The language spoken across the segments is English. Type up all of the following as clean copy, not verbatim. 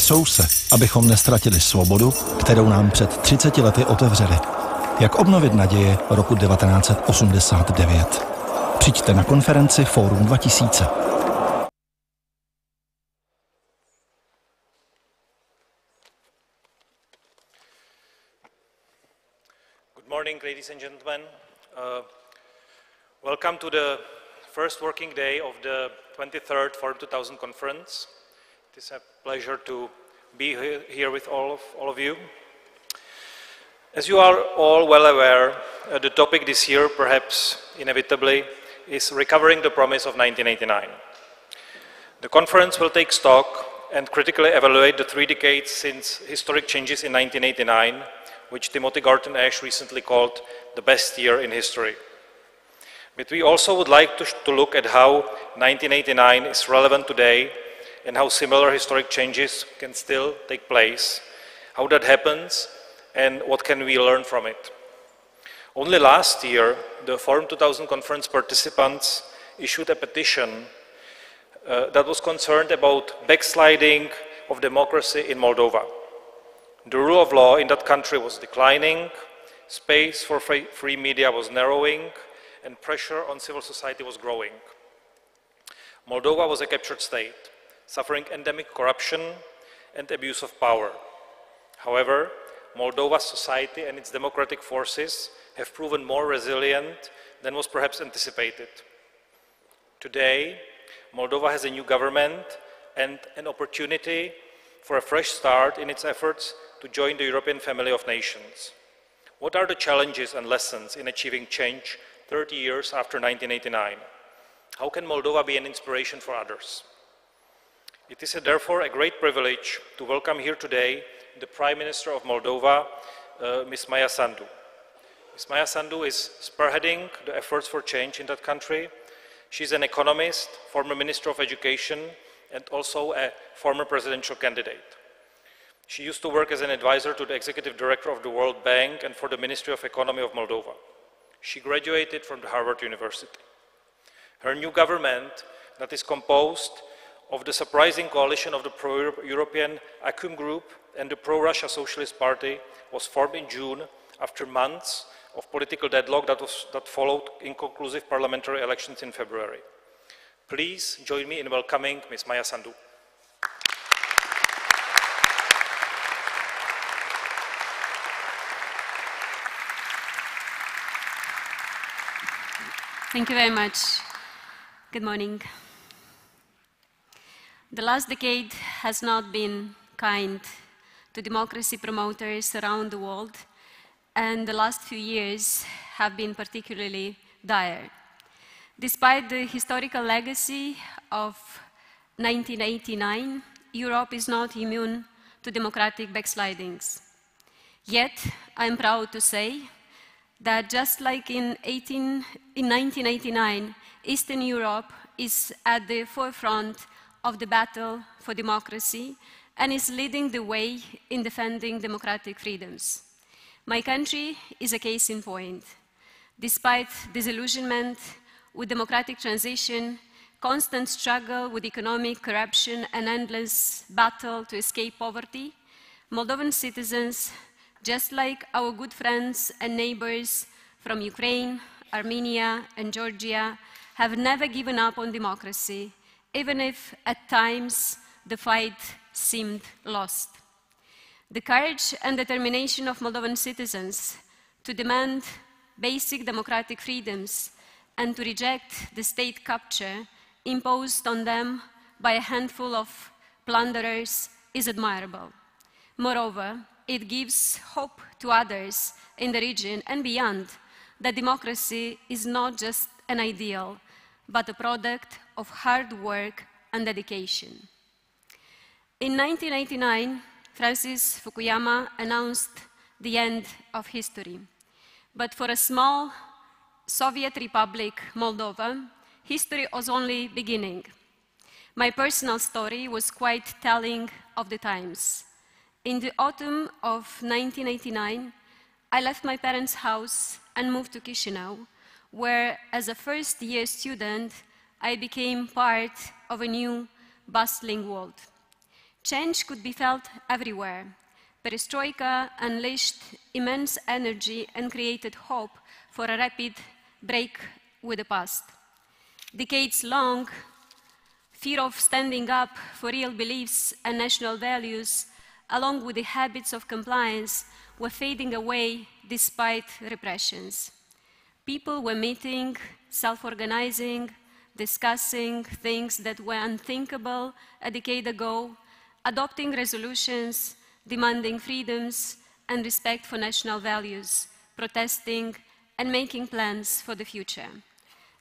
Třou se, abychom nestratili svobodu, kterou nám před 30 lety otevřeli. Jak obnovit naděje roku 1989. Přijďte na konferenci Fórum 2000. Good morning, ladies and gentlemen. Welcome to the first working day of the 23rd Forum 2000 conference. It is a pleasure to be here with all of you. As you are all well aware, the topic this year, perhaps inevitably, is recovering the promise of 1989. The conference will take stock and critically evaluate the 3 decades since historic changes in 1989, which Timothy Garton Ash recently called the best year in history. But we also would like to look at how 1989 is relevant today and how similar historic changes can still take place, how that happens, and what can we learn from it. Only last year, the Forum 2000 conference participants issued a petition that was concerned about backsliding of democracy in Moldova. The rule of law in that country was declining, space for free media was narrowing, and pressure on civil society was growing. Moldova was a captured state, suffering endemic corruption and abuse of power. However, Moldova's society and its democratic forces have proven more resilient than was perhaps anticipated. Today, Moldova has a new government and an opportunity for a fresh start in its efforts to join the European family of nations. What are the challenges and lessons in achieving change 30 years after 1989? How can Moldova be an inspiration for others? It is therefore a great privilege to welcome here today the Prime Minister of Moldova, Ms. Maia Sandu. Ms. Maia Sandu is spearheading the efforts for change in that country. She's an economist, former Minister of Education, and also a former presidential candidate. She used to work as an advisor to the Executive Director of the World Bank and for the Ministry of Economy of Moldova. She graduated from the Harvard University. Her new government, that is composed of the surprising coalition of the pro-European Acum Group and the pro-Russia Socialist Party, was formed in June after months of political deadlock that followed inconclusive parliamentary elections in February. Please join me in welcoming Ms. Maia Sandu. Thank you very much. Good morning. The last decade has not been kind to democracy promoters around the world, and the last few years have been particularly dire. Despite the historical legacy of 1989, Europe is not immune to democratic backslidings. Yet, I am proud to say that just like in 1989, Eastern Europe is at the forefront of the battle for democracy and is leading the way in defending democratic freedoms. My country is a case in point. Despite disillusionment with democratic transition, constant struggle with economic corruption, and endless battle to escape poverty, Moldovan citizens, just like our good friends and neighbors from Ukraine, Armenia, and Georgia, have never given up on democracy, even if at times the fight seemed lost. The courage and determination of Moldovan citizens to demand basic democratic freedoms and to reject the state capture imposed on them by a handful of plunderers is admirable. Moreover, it gives hope to others in the region and beyond that democracy is not just an ideal, but a product of hard work and dedication. In 1989, Francis Fukuyama announced the end of history. But for a small Soviet Republic, Moldova, history was only beginning. My personal story was quite telling of the times. In the autumn of 1989, I left my parents' house and moved to Chisinau, where, as a first-year student, I became part of a new, bustling world. Change could be felt everywhere. Perestroika unleashed immense energy and created hope for a rapid break with the past. Decades-long fear of standing up for real beliefs and national values, along with the habits of compliance, were fading away despite repressions. People were meeting, self-organizing, discussing things that were unthinkable a decade ago, adopting resolutions, demanding freedoms and respect for national values, protesting and making plans for the future.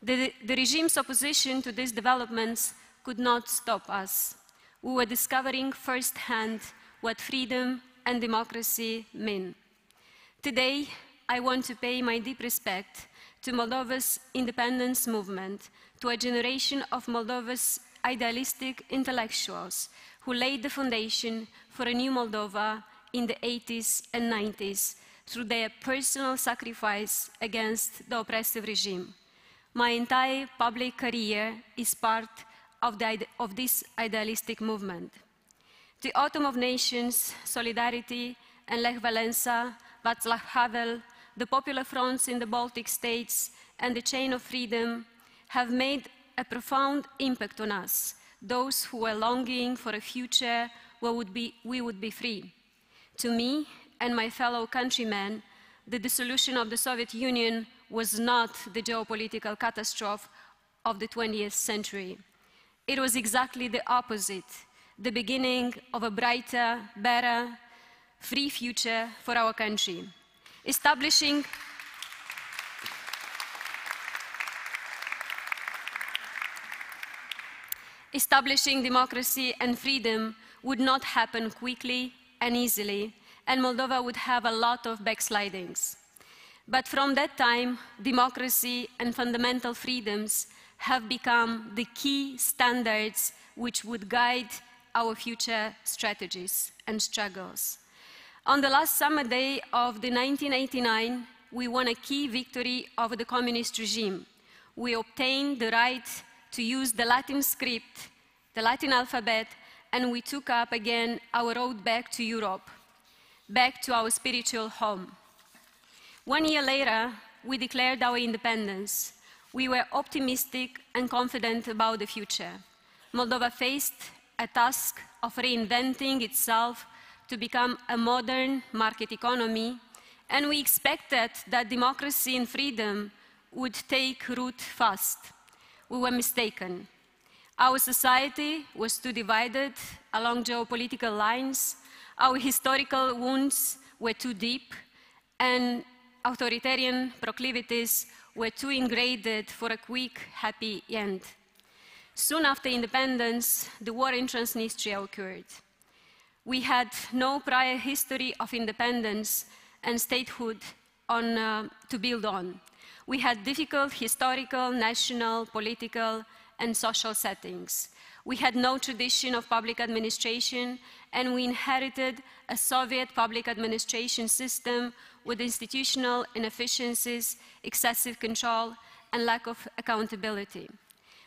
The regime's opposition to these developments could not stop us. We were discovering firsthand what freedom and democracy mean. Today, I want to pay my deep respect to Moldova's independence movement, to a generation of Moldova's idealistic intellectuals who laid the foundation for a new Moldova in the 80s and 90s through their personal sacrifice against the oppressive regime. My entire public career is part of this idealistic movement. The Autumn of Nations, Solidarity, and Lech Walesa, Václav Havel, the Popular Fronts in the Baltic states, and the Chain of Freedom have made a profound impact on us, those who were longing for a future where we would be free. To me and my fellow countrymen, the dissolution of the Soviet Union was not the geopolitical catastrophe of the 20th century. It was exactly the opposite, the beginning of a brighter, better, free future for our country. Establishing democracy and freedom would not happen quickly and easily, and Moldova would have a lot of backslidings. But from that time, democracy and fundamental freedoms have become the key standards which would guide our future strategies and struggles. On the last summer day of the 1989, we won a key victory over the communist regime. We obtained the right to use the Latin script, the Latin alphabet, and we took up again our road back to Europe, back to our spiritual home. 1 year later, we declared our independence. We were optimistic and confident about the future. Moldova faced a task of reinventing itself to become a modern market economy, and we expected that democracy and freedom would take root fast. We were mistaken. Our society was too divided along geopolitical lines, our historical wounds were too deep, and authoritarian proclivities were too ingrained for a quick, happy end. Soon after independence, the war in Transnistria occurred. We had no prior history of independence and statehood to build on. We had difficult historical, national, political, and social settings. We had no tradition of public administration, and we inherited a Soviet public administration system with institutional inefficiencies, excessive control, and lack of accountability.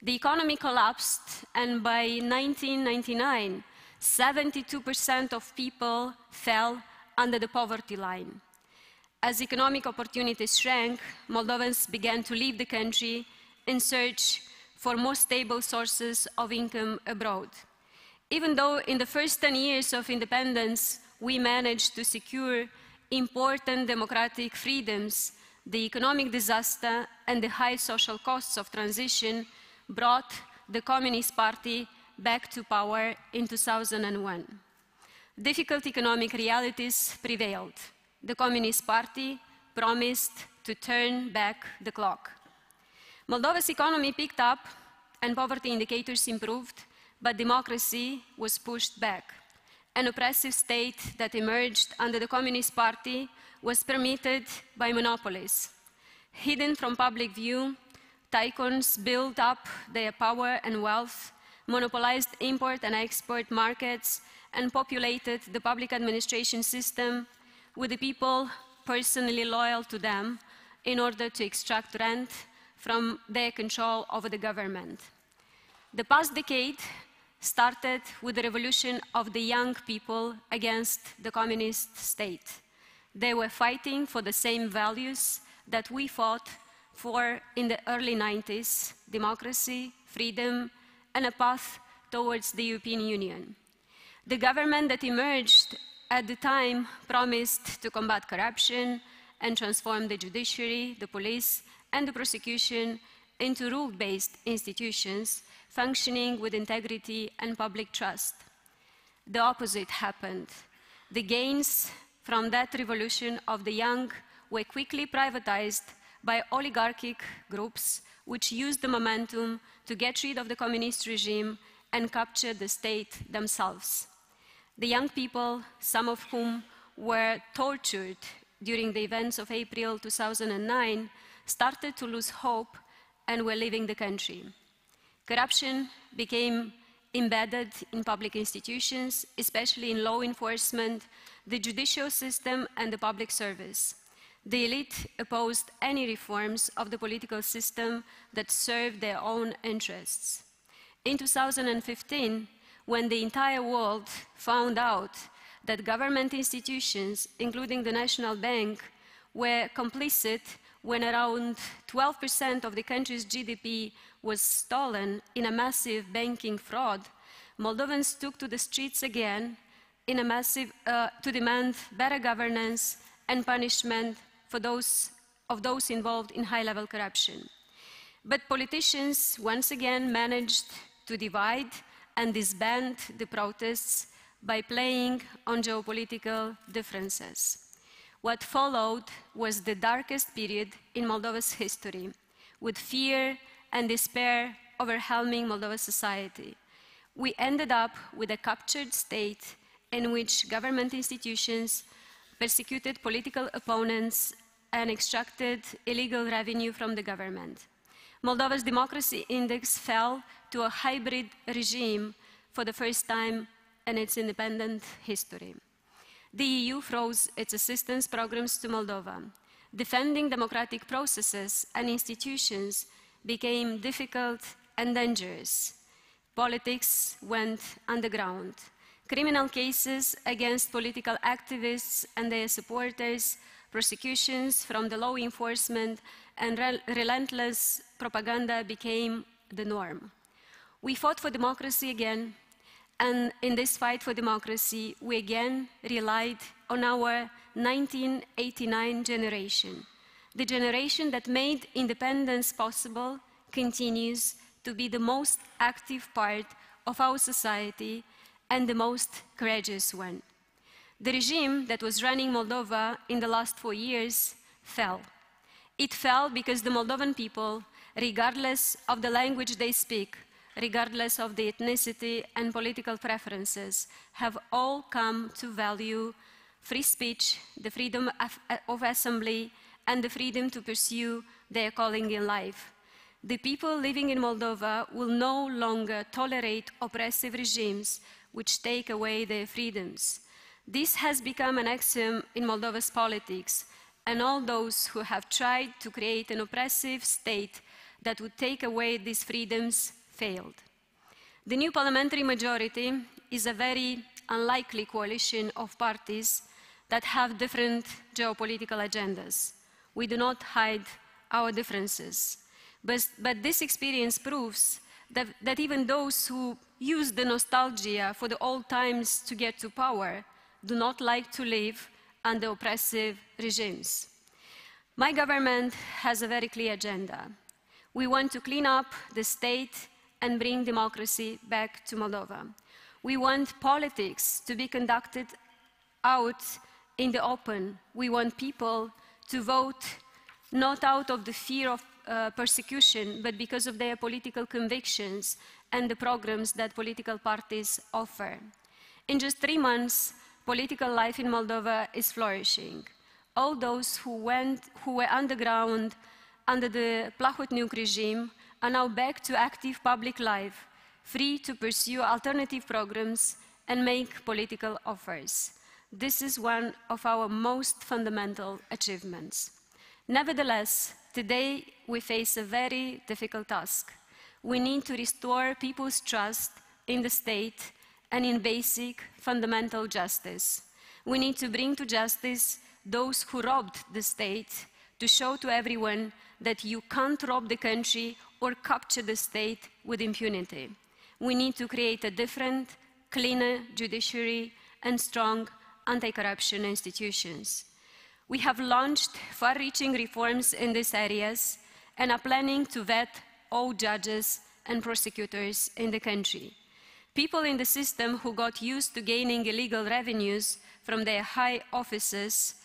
The economy collapsed, and by 1999, 72% of people fell under the poverty line. As economic opportunities shrank, Moldovans began to leave the country in search for more stable sources of income abroad. Even though in the first 10 years of independence, we managed to secure important democratic freedoms, the economic disaster and the high social costs of transition brought the Communist Party back to power in 2001. Difficult economic realities prevailed. The Communist Party promised to turn back the clock. Moldova's economy picked up and poverty indicators improved, but democracy was pushed back. An oppressive state that emerged under the Communist Party was permitted by monopolies. Hidden from public view, tycoons built up their power and wealth, monopolized import and export markets, and populated the public administration system with the people personally loyal to them in order to extract rent from their control over the government. The past decade started with the revolution of the young people against the communist state. They were fighting for the same values that we fought for in the early 90s: democracy, freedom, and a path towards the European Union. The government that emerged at the time promised to combat corruption and transform the judiciary, the police, and the prosecution into rule-based institutions functioning with integrity and public trust. The opposite happened. The gains from that revolution of the young were quickly privatized by oligarchic groups which used the momentum to get rid of the communist regime and capture the state themselves. The young people, some of whom were tortured during the events of April 2009, started to lose hope and were leaving the country. Corruption became embedded in public institutions, especially in law enforcement, the judicial system, and the public service. The elite opposed any reforms of the political system that served their own interests. In 2015, when the entire world found out that government institutions, including the National Bank, were complicit when around 12% of the country's GDP was stolen in a massive banking fraud, Moldovans took to the streets again in a to demand better governance and punishment for those involved in high-level corruption. But politicians once again managed to divide and disband the protests by playing on geopolitical differences. What followed was the darkest period in Moldova's history, with fear and despair overwhelming Moldova's society. We ended up with a captured state in which government institutions persecuted political opponents and extracted illegal revenue from the government. Moldova's democracy index fell to a hybrid regime for the first time in its independent history. The EU froze its assistance programs to Moldova. Defending democratic processes and institutions became difficult and dangerous. Politics went underground. Criminal cases against political activists and their supporters, prosecutions from the law enforcement, and relentless propaganda became the norm. We fought for democracy again, and in this fight for democracy, we again relied on our 1989 generation. The generation that made independence possible continues to be the most active part of our society and the most courageous one. The regime that was running Moldova in the last 4 years fell. It fell because the Moldovan people, regardless of the language they speak, regardless of the ethnicity and political preferences, have all come to value free speech, the freedom of assembly, and the freedom to pursue their calling in life. The people living in Moldova will no longer tolerate oppressive regimes which take away their freedoms. This has become an axiom in Moldova's politics, and all those who have tried to create an oppressive state that would take away these freedoms failed. The new parliamentary majority is a very unlikely coalition of parties that have different geopolitical agendas. We do not hide our differences. But this experience proves that even those who use the nostalgia for the old times to get to power do not like to live under oppressive regimes. My government has a very clear agenda. We want to clean up the state and bring democracy back to Moldova. We want politics to be conducted out in the open. We want people to vote not out of the fear of persecution, but because of their political convictions and the programs that political parties offer. In just 3 months, political life in Moldova is flourishing. All those who were underground under the Plahotniuc regime are now back to active public life, free to pursue alternative programs and make political offers. This is one of our most fundamental achievements. Nevertheless, today we face a very difficult task. We need to restore people's trust in the state and in basic fundamental justice. We need to bring to justice those who robbed the state, to show to everyone that you can't rob the country or capture the state with impunity. We need to create a different, cleaner judiciary and strong anti-corruption institutions. We have launched far-reaching reforms in these areas and are planning to vet all judges and prosecutors in the country. People in the system who got used to gaining illegal revenues from their high offices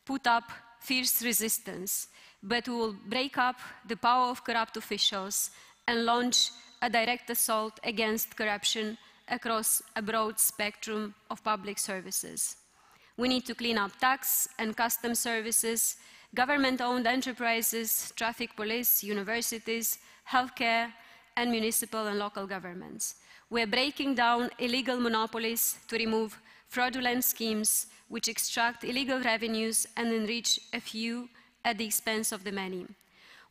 put up fierce resistance, but we will break up the power of corrupt officials and launch a direct assault against corruption across a broad spectrum of public services. We need to clean up tax and customs services, government-owned enterprises, traffic police, universities, healthcare, and municipal and local governments. We are breaking down illegal monopolies to remove fraudulent schemes which extract illegal revenues and enrich a few at the expense of the many.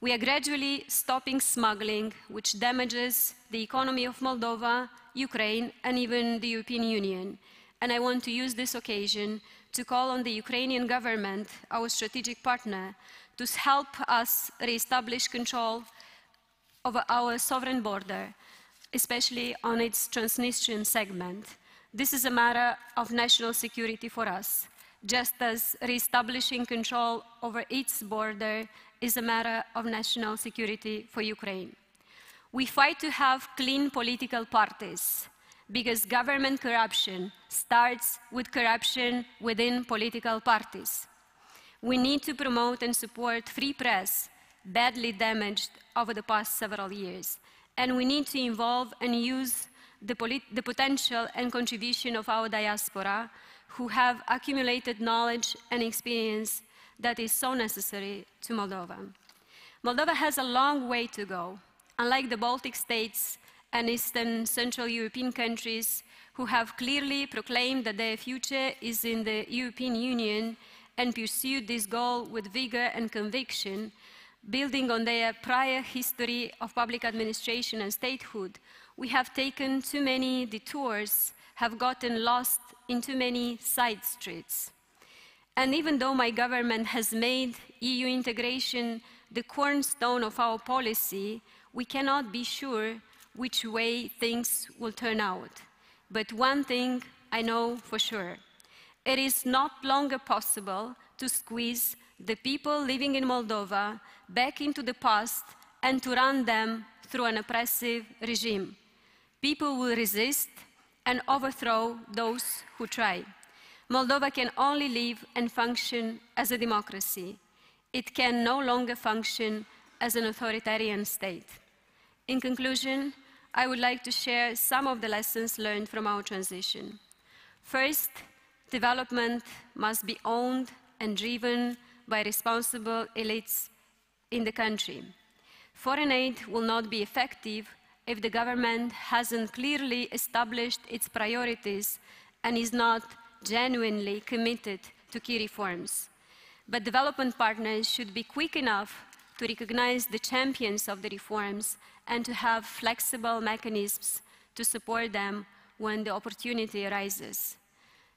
We are gradually stopping smuggling, which damages the economy of Moldova, Ukraine, and even the European Union. And I want to use this occasion to call on the Ukrainian government, our strategic partner, to help us re-establish control over our sovereign border, especially on its Transnistrian segment. This is a matter of national security for us, just as re-establishing control over its border is a matter of national security for Ukraine. We fight to have clean political parties, because government corruption starts with corruption within political parties. We need to promote and support free press, badly damaged over the past several years. And we need to involve and use the potential and contribution of our diaspora, who have accumulated knowledge and experience that is so necessary to Moldova. Moldova has a long way to go. Unlike the Baltic states and Eastern Central European countries, who have clearly proclaimed that their future is in the European Union and pursued this goal with vigor and conviction, building on their prior history of public administration and statehood, we have taken too many detours, have gotten lost in too many side streets. And even though my government has made EU integration the cornerstone of our policy, we cannot be sure which way things will turn out. But one thing I know for sure: it is not longer possible to squeeze the people living in Moldova back into the past and to run them through an oppressive regime. People will resist and overthrow those who try. Moldova can only live and function as a democracy. It can no longer function as an authoritarian state. In conclusion, I would like to share some of the lessons learned from our transition. First, development must be owned and driven by responsible elites in the country. Foreign aid will not be effective if the government hasn't clearly established its priorities and is not genuinely committed to key reforms. But development partners should be quick enough to recognize the champions of the reforms and to have flexible mechanisms to support them when the opportunity arises.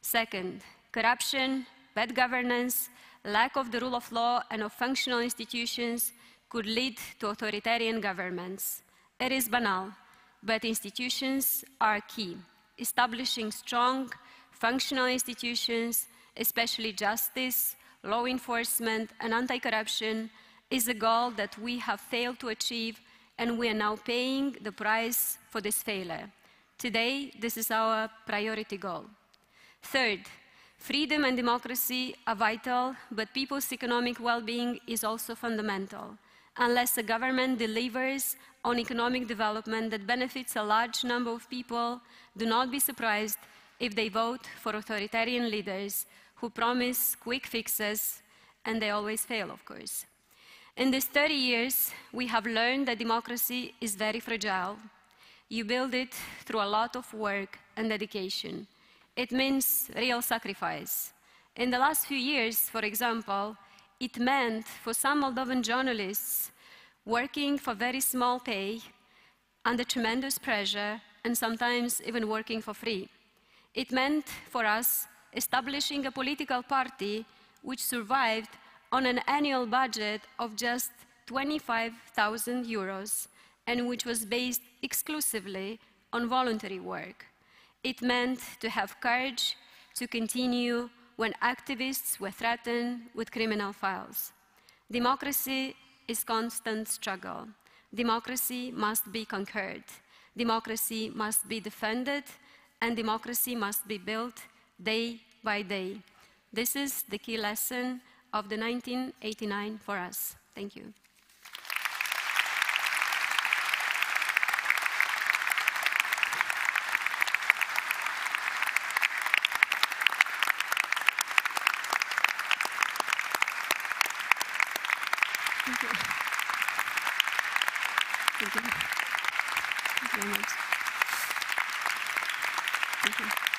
Second, corruption, bad governance, lack of the rule of law and of functional institutions could lead to authoritarian governments. It is banal, but institutions are key. Establishing strong, functional institutions, especially justice, law enforcement, and anti-corruption, is a goal that we have failed to achieve, and we are now paying the price for this failure. Today, this is our priority goal. Third, freedom and democracy are vital, but people's economic well-being is also fundamental. Unless a government delivers on economic development that benefits a large number of people, do not be surprised if they vote for authoritarian leaders who promise quick fixes, and they always fail, of course. In these 30 years, we have learned that democracy is very fragile. You build it through a lot of work and dedication. It means real sacrifice. In the last few years, for example, it meant for some Moldovan journalists working for very small pay, under tremendous pressure, and sometimes even working for free. It meant for us establishing a political party which survived on an annual budget of just 25,000 euros and which was based exclusively on voluntary work. It meant to have courage to continue when activists were threatened with criminal files. Democracy is constant struggle. Democracy must be conquered. Democracy must be defended, and democracy must be built day by day. This is the key lesson of the 1989 for us. Thank you. Thank you. Thank you. Thank you very much. Thank you.